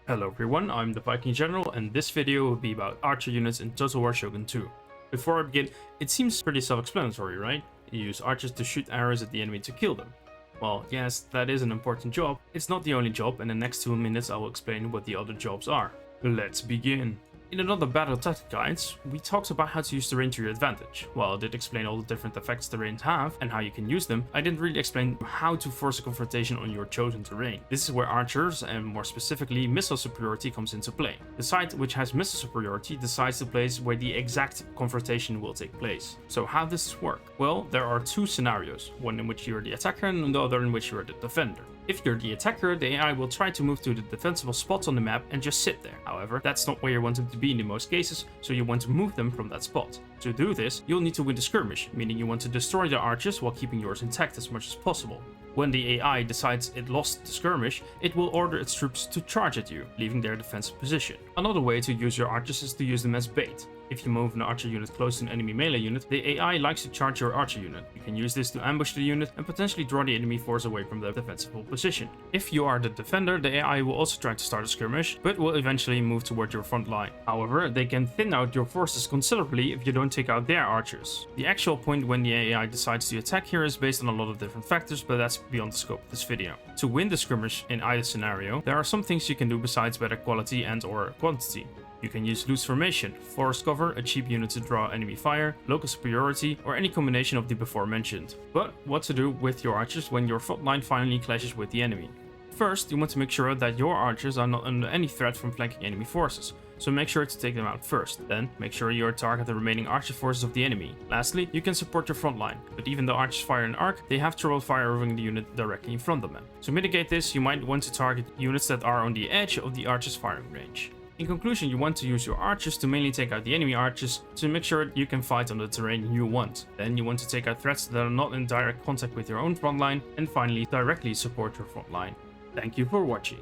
Hello everyone, I'm the Viking General, and this video will be about archer units in Total War Shogun 2. Before I begin, it seems pretty self-explanatory, right? You use archers to shoot arrows at the enemy to kill them. Well, yes, that is an important job. It's not the only job, and in the next 2 minutes I will explain what the other jobs are. Let's begin. In another battle tactic guides, we talked about how to use terrain to your advantage. While I did explain all the different effects terrain have and how you can use them, I didn't really explain how to force a confrontation on your chosen terrain. This is where archers, and more specifically missile superiority, comes into play. The side which has missile superiority decides the place where the exact confrontation will take place. So how does this work? Well, there are 2 scenarios, one in which you're the attacker and the other in which you're the defender. If you're the attacker, the AI will try to move to the defensible spots on the map and just sit there. However, that's not where you want them to be in most cases, so you want to move them from that spot. To do this, you'll need to win the skirmish, meaning you want to destroy the archers while keeping yours intact as much as possible. When the AI decides it lost the skirmish, it will order its troops to charge at you, leaving their defensive position. Another way to use your archers is to use them as bait. If you move an archer unit close to an enemy melee unit, the AI likes to charge your archer unit. You can use this to ambush the unit and potentially draw the enemy force away from the defensible position. If you are the defender, the AI will also try to start a skirmish, but will eventually move toward your front line. However, they can thin out your forces considerably if you don't take out their archers. The actual point when the AI decides to attack here is based on a lot of different factors, but that's beyond the scope of this video. To win the skirmish in either scenario, there are some things you can do besides better quality and or quantity. You can use loose formation, forest cover, a cheap unit to draw enemy fire, local superiority, or any combination of the before mentioned. But what to do with your archers when your front line finally clashes with the enemy? First, you want to make sure that your archers are not under any threat from flanking enemy forces, so make sure to take them out first. Then, make sure you target the remaining archer forces of the enemy. Lastly, you can support your front line, but even though archers fire an arc, they have trouble firing the unit directly in front of them. To mitigate this, you might want to target units that are on the edge of the archer's firing range. In conclusion, you want to use your archers to mainly take out the enemy archers to make sure you can fight on the terrain you want. Then you want to take out threats that are not in direct contact with your own front line, and finally directly support your front line. Thank you for watching.